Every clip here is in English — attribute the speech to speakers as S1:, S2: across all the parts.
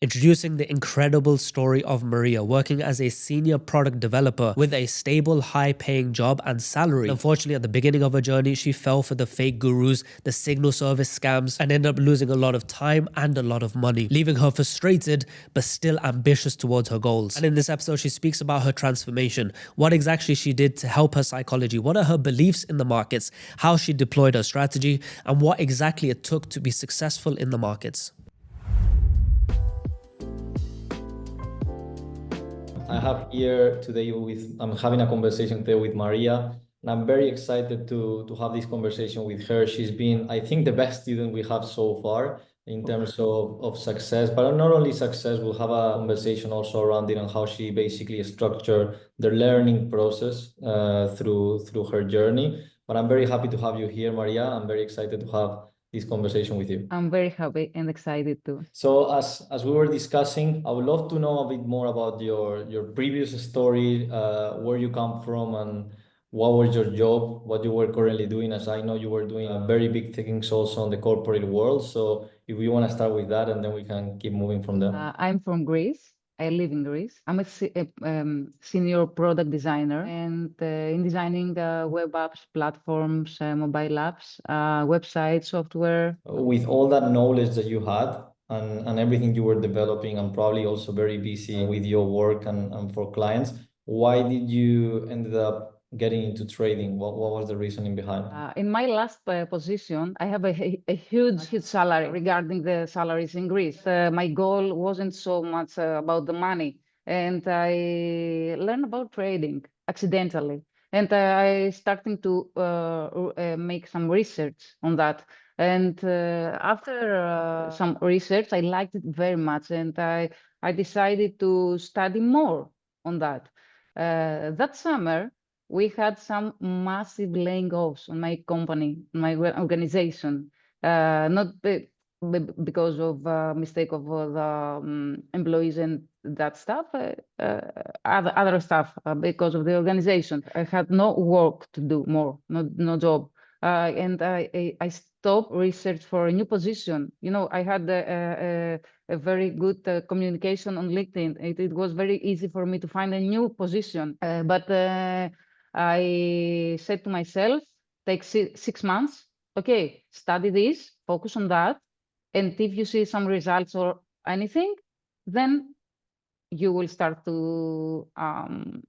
S1: Introducing the incredible story of Maria working as a senior product developer with a stable, high-paying job and salary. Unfortunately, at the beginning of her journey, she fell for the fake gurus, the signal service scams, and ended up losing a lot of time and a lot of money, leaving her frustrated but still ambitious towards her goals. And in this episode, she speaks about her transformation, what exactly she did to help her psychology, what are her beliefs in the markets, how she deployed her strategy, and what exactly it took to be successful in the markets.
S2: I have here today I'm having a conversation today with Maria, and I'm very excited to have this conversation with her. She's been, I think, the best student we have so far in terms of success, but not only success, we'll have a conversation also around it and how she basically structured the learning process through her journey. But I'm very happy to have you here, Maria. I'm very excited to have this conversation with you.
S3: I'm very happy and excited too.
S2: So as we were discussing, I would love to know a bit more about your previous story, where you come from and what was your job, what you were currently doing, as I know you were doing very big things also in the corporate world. So if you want to start with that, and then we can keep moving from there.
S3: I'm from Greece. I live in Greece. I'm a senior product designer, and in designing web apps, platforms, mobile apps, websites, software.
S2: With all that knowledge that you had and everything you were developing, and probably also very busy with your work and for clients, why did you ended up getting into trading? What was the reasoning behind?
S3: In my last position, I have a huge salary regarding the salaries in Greece. My goal wasn't so much about the money, and I learned about trading accidentally. And I starting to make some research on that. And after some research, I liked it very much, and I decided to study more on that. That summer, we had some massive laying offs on my company, my organization, not because of mistake of the employees and that stuff, other stuff, because of the organization. I had no work to do more, no job. And I stopped research for a new position. You know, I had a very good communication on LinkedIn. It was very easy for me to find a new position, but I said to myself, take 6 months, okay, study this, focus on that. And if you see some results or anything, then you will start to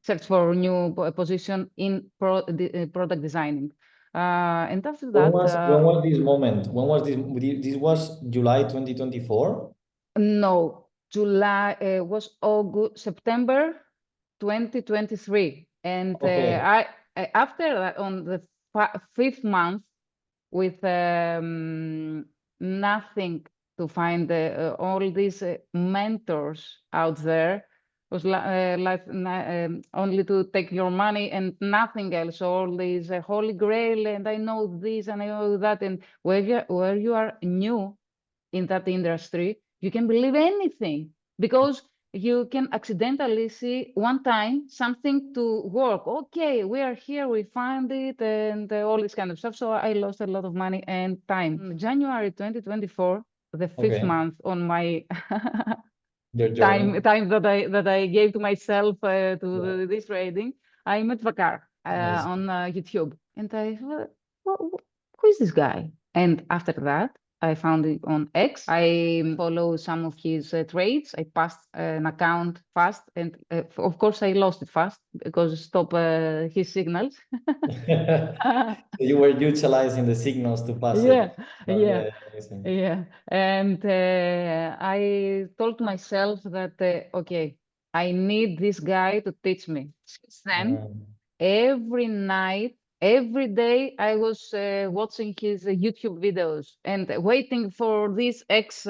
S3: search for a new position in product designing. And after that,
S2: when was this moment? When was this? This was July 2024?
S3: No, July was August, September 2023. And
S2: Okay.
S3: I after that, on the 5th month, with nothing to find, all these mentors out there, was like only to take your money and nothing else. All these holy grail, and I know this and I know that. And where you are new in that industry, you can believe anything, because you can accidentally see one time something to work. Okay, we are here, we find it, and all this kind of stuff. So I lost a lot of money and time. January 2024, the 5th month on my time that I gave to myself to this trading, I met Vakar on YouTube, and I thought, who is this guy? And after that, I found it on X. I follow some of his trades. I passed an account fast, and of course I lost it fast because stop his signals.
S2: You were utilizing the signals to pass it.
S3: Yeah. And I told myself that okay, I need this guy to teach me. Since then, every night, every day, I was watching his YouTube videos and waiting for this X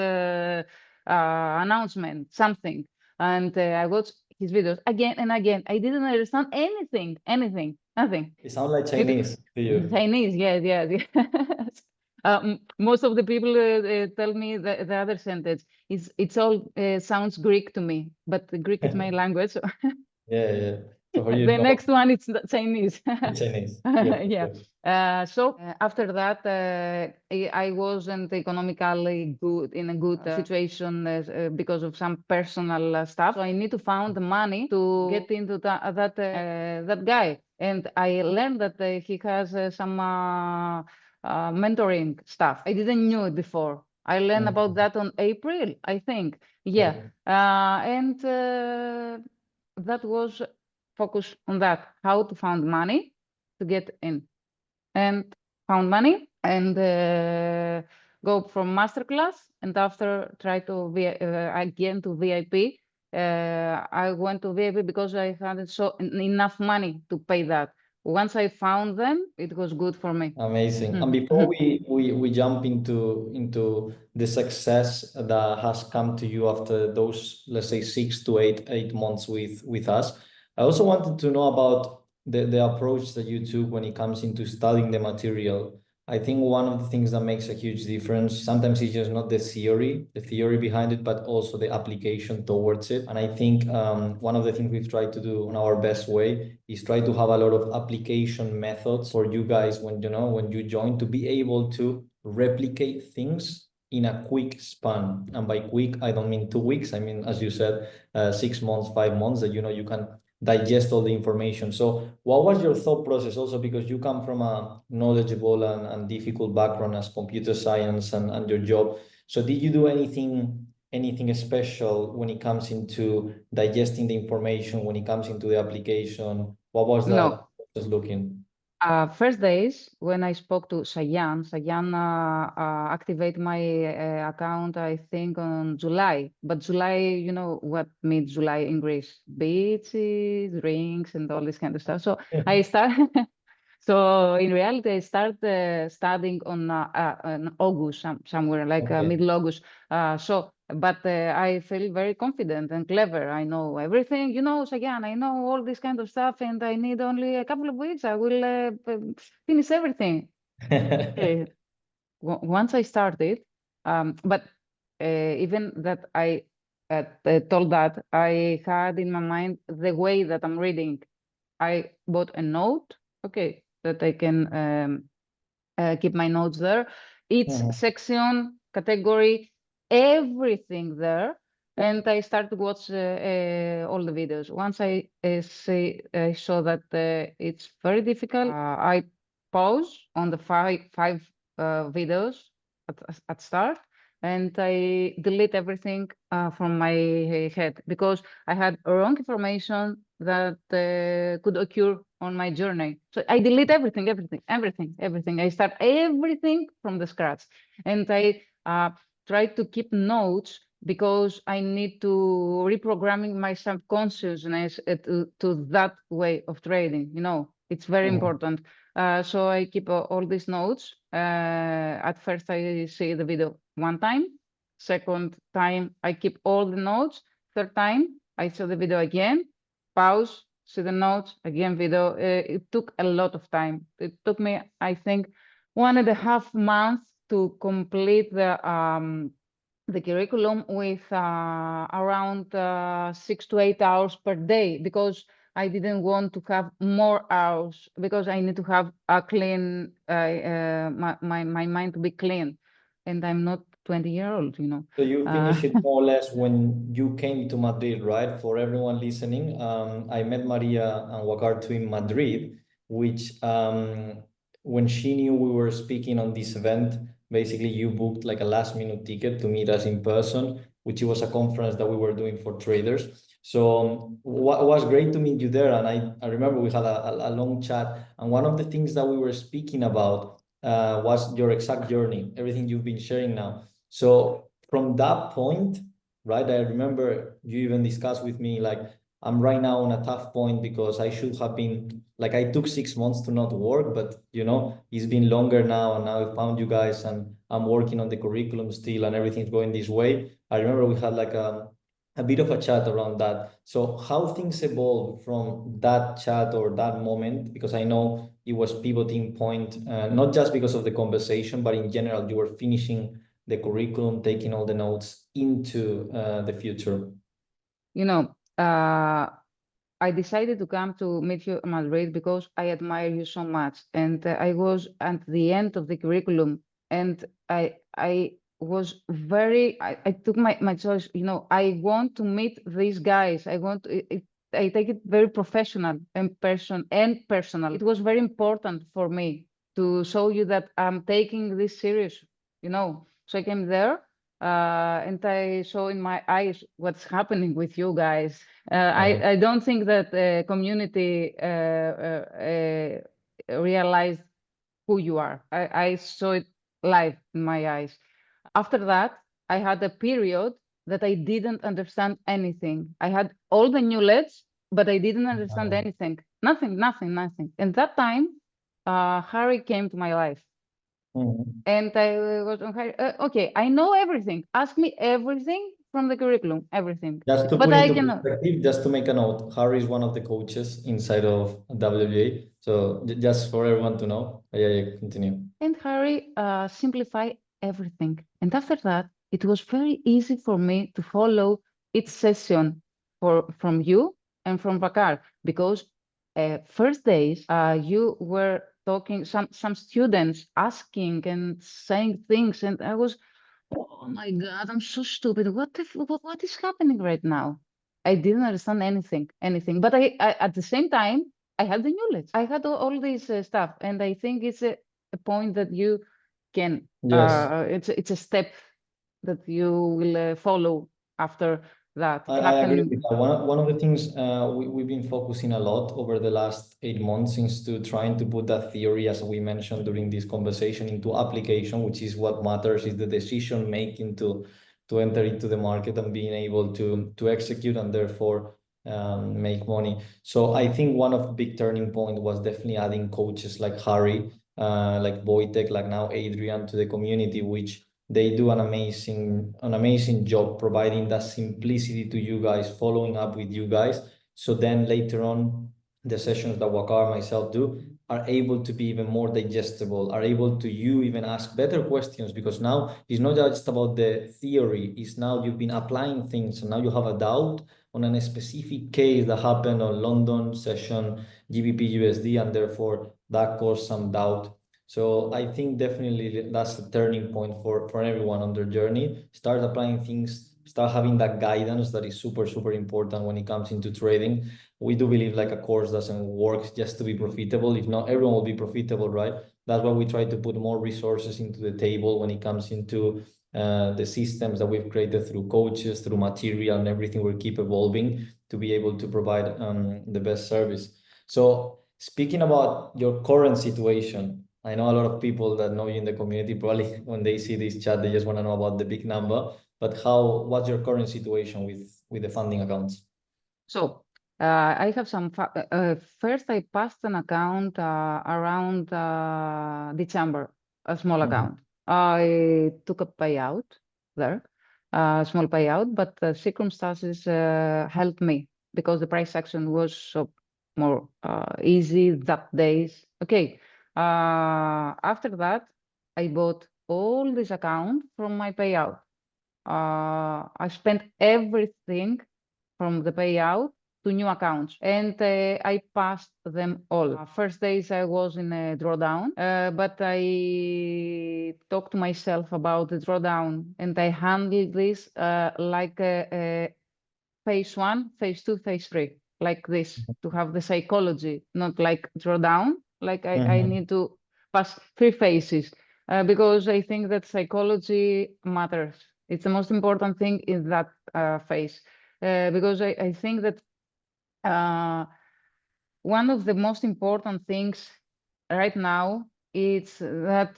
S3: announcement, something. And I watched his videos again and again. I didn't understand anything, nothing.
S2: It sounds like Chinese to you.
S3: Chinese, yes. Most of the people tell me the other sentence. It's all sounds Greek to me, but the Greek is my language. So
S2: Yeah. So for you,
S3: The next one is the Chinese.
S2: Chinese. Yeah.
S3: Yeah. So after that, I wasn't economically good in a good situation because of some personal stuff. So I need to find the money to get into that guy. And I learned that he has some mentoring stuff. I didn't know it before. I learned about that on April, I think. Yeah. And that was focus on that, how to find money to get in. And found money and go from masterclass, and after try to again to VIP. I went to VIP because I hadn't enough money to pay that. Once I found them, it was good for me.
S2: Amazing. And before we jump into the success that has come to you after those, let's say, 6 to 8 months with us, I also wanted to know about the approach that you took when it comes into studying the material. I think one of the things that makes a huge difference, sometimes it's just not the theory behind it, but also the application towards it. And I think one of the things we've tried to do in our best way is try to have a lot of application methods for you guys when you join, to be able to replicate things in a quick span. And by quick, I don't mean 2 weeks. I mean, as you said, 6 months, 5 months, that you can digest all the information. So what was your thought process also, because you come from a knowledgeable and difficult background as computer science and your job. So did you do anything special when it comes into digesting the information, when it comes into the application? What was that just looking?
S3: First days when I spoke to Sayan activated my account, I think on July. But July, you know what means July in Greece? Beaches, drinks, and all this kind of stuff. So I started. So in reality, I started studying on August, somewhere like middle August. But I feel very confident and clever. I know everything, Sagan, I know all this kind of stuff, and I need only a couple of weeks. I will finish everything. Once I started, but even that I told that, I had in my mind the way that I'm reading. I bought a note, that I can keep my notes there. Each section, category, everything there. And I started to watch all the videos. Once I saw that it's very difficult, I pause on the five videos at start, and I delete everything from my head, because I had wrong information that could occur on my journey. So I delete everything. I start everything from the scratch, and I try to keep notes, because I need to reprogramming my subconsciousness to that way of trading. It's very important. So I keep all these notes. At first, I see the video one time. Second time, I keep all the notes. Third time, I saw the video again, pause, see the notes, again video. It took a lot of time. It took me, I think, 1.5 months to complete the curriculum with around 6 to 8 hours per day, because I didn't want to have more hours, because I need to have a clean, my mind to be clean, and I'm not 20-year-old,
S2: So you finished it more or less when you came to Madrid, right? For everyone listening, I met Maria and Wakar too in Madrid, which when she knew we were speaking on this event, basically you booked like a last minute ticket to meet us in person, which was a conference that we were doing for traders. So what was great to meet you there. And I remember we had a long chat. And one of the things that we were speaking about was your exact journey, everything you've been sharing now. So from that point, right, I remember you even discussed with me, like, I'm right now on a tough point because I should have been, like, I took 6 months to not work, but it's been longer now, and now I found you guys and I'm working on the curriculum still and everything's going this way. I remember we had like a bit of a chat around that. So how things evolved from that chat or that moment, because I know it was pivoting point, not just because of the conversation, but in general, you were finishing the curriculum, taking all the notes into the future.
S3: I decided to come to meet you in Madrid because I admire you so much. And I was at the end of the curriculum, and I was I took my choice, you know, I want to meet these guys. I take it very professional and personal. It was very important for me to show you that I'm taking this serious, you know. So I came there, and I saw in my eyes what's happening with you guys. I don't think that the community realized who you are. I saw it live in my eyes. After that, I had a period that I didn't understand anything. I had all the knowledge, but I didn't understand anything. Nothing. And that time, Harry came to my life. And I was on Harry, okay, I know everything. Ask me everything from the curriculum, everything.
S2: Just to
S3: But
S2: put
S3: I
S2: into
S3: cannot.
S2: perspective, just to make a note, Harry is one of the coaches inside of WBA. So just for everyone to know. Yeah, continue.
S3: And Harry simplify everything. And after that, it was very easy for me to follow each session from you and from Bakar, because first days you were talking, some students asking and saying things, and I was, oh my God, I'm so stupid. What is happening right now? I didn't understand anything. But I at the same time, I had the knowledge. I had all this stuff, and I think it's a point that you can.
S2: Yes.
S3: It's a step that you will follow after that.
S2: I agree with that. One of the things we've been focusing a lot over the last 8 months into trying to put that theory, as we mentioned during this conversation, into application, which is what matters, is the decision making to enter into the market and being able to execute and therefore make money. So I think one of the big turning point was definitely adding coaches like Harry, like Wojtek, like now Adrian to the community, which they do an amazing job providing that simplicity to you guys, following up with you guys. So then later on, the sessions that Wakar myself do are able to be even more digestible, are able to you even ask better questions, because now it's not just about the theory, it's now you've been applying things, and now you have a doubt on a specific case that happened on London session, GBP USD, and therefore that caused some doubt. So I think definitely that's the turning point for everyone on their journey. Start applying things, start having that guidance that is super important when it comes into trading. We do believe like a course doesn't work just to be profitable. If not, everyone will be profitable, right? That's why we try to put more resources into the table when it comes into the systems that we've created through coaches, through material and everything. We keep evolving to be able to provide the best service. So speaking about your current situation, I know a lot of people that know you in the community, probably when they see this chat, they just want to know about the big number. But what's your current situation with the funding accounts?
S3: So I have some. First, I passed an account around December, a small account. I took a payout there, a small payout, but the circumstances helped me because the price action was so more easy that days. Okay. After that, I bought all this account from my payout. I spent everything from the payout to new accounts, and I passed them all. First days I was in a drawdown, but I talked to myself about the drawdown, and I handled this like a phase 1, phase 2, phase 3, like this, to have the psychology, not like drawdown, like I need to pass 3 phases, because I think that psychology matters. It's the most important thing in that phase, because I think that one of the most important things right now is that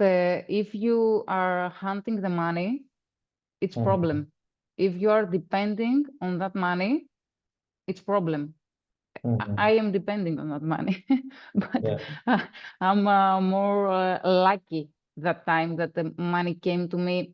S3: if you are hunting the money, it's problem. If you are depending on that money, it's problem. I am depending on that money, but I'm more lucky that time that the money came to me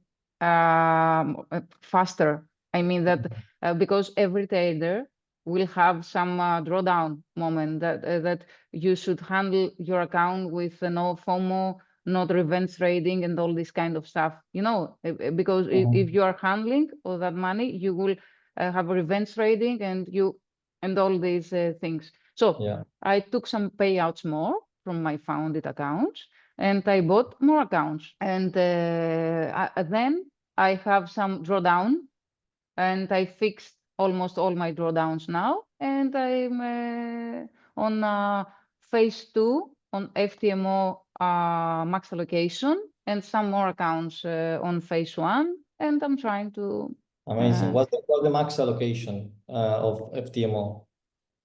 S3: faster. I mean that because every trader will have some drawdown moment that you should handle your account with no FOMO, not revenge trading, and all this kind of stuff. You know, because if you are handling all that money, you will have revenge trading, and you and all these things. So
S2: Yeah.
S3: I took some payouts more from my founded accounts, and I bought more accounts. And then I have some drawdown, and I fixed almost all my drawdowns now. And I'm on phase 2 on FTMO max allocation, and some more accounts on phase 1. And I'm trying to
S2: Amazing. What's the max allocation of FTMO?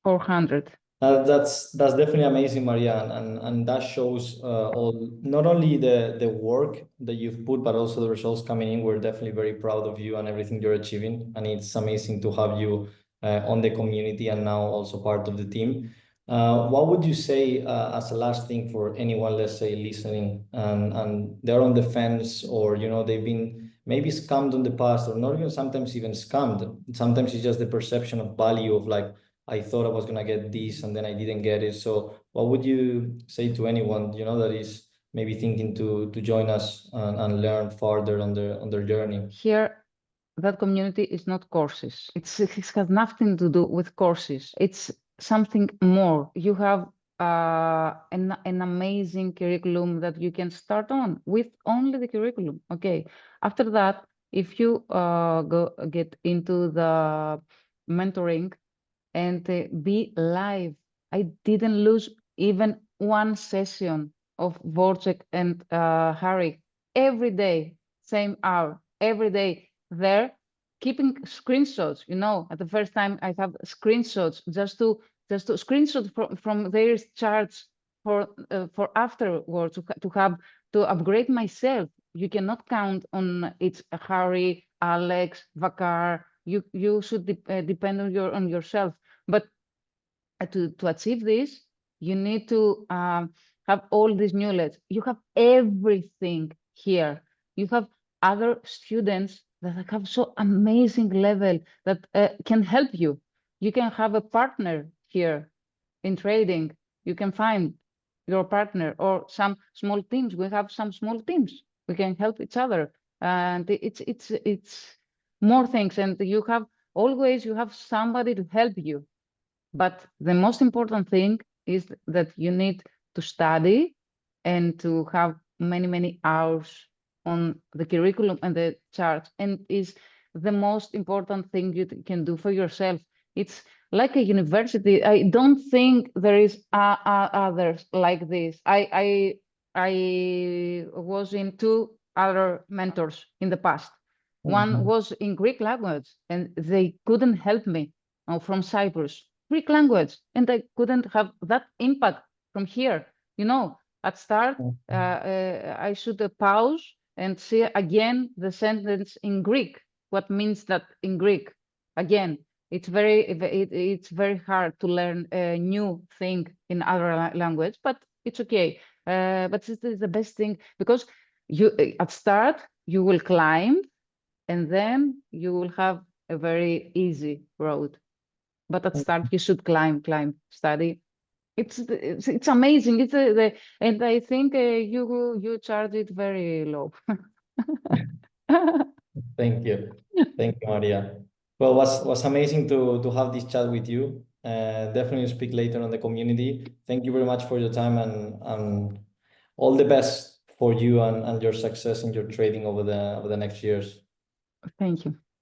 S3: 400.
S2: That's definitely amazing, Maria, and that shows all not only the work that you've put, but also the results coming in. We're definitely very proud of you and everything you're achieving, and it's amazing to have you on the community and now also part of the team. What would you say as a last thing for anyone, let's say, listening and they're on the fence, or they've been maybe scammed in the past, or not even sometimes even scammed. Sometimes it's just the perception of value of like, I thought I was gonna get this and then I didn't get it. So what would you say to anyone, that is maybe thinking to join us and learn further on their journey?
S3: Here, that community is not courses. It has nothing to do with courses. It's something more. You have an amazing curriculum that you can start on with only the curriculum. Okay. After that, if you get into the mentoring and be live, I didn't lose even one session of Vorcek and Harry. Every day, same hour, every day there, keeping screenshots. At the first time I have screenshots just to screenshot from their charts for afterwards to upgrade myself. You cannot count on it's Harry, Alex, Vakar. You should depend on yourself. But to achieve this, you need to have all this knowledge. You have everything here. You have other students that have so amazing level that can help you. You can have a partner here in trading. You can find your partner or some small teams. We have some small teams. We can help each other, and it's more things. And you have somebody to help you. But the most important thing is that you need to study and to have many, many hours on the curriculum and the charts. And is the most important thing you can do for yourself. It's like a university. I don't think there is others like this. I was in 2 other mentors in the past. One was in Greek language, and they couldn't help me from Cyprus. Greek language, and I couldn't have that impact from here. At start, I should pause and see again the sentence in Greek. What means that in Greek? Again, it's very hard to learn a new thing in other language, but it's okay. But it's the best thing because you at start you will climb, and then you will have a very easy road. But at start you should climb, study. It's amazing. And I think you charge it very low.
S2: Thank you. Thank you, Maria. Well, was amazing to have this chat with you. Definitely speak later on the community. Thank you very much for your time and all the best for you and your success in your trading over the next years.
S3: Thank you.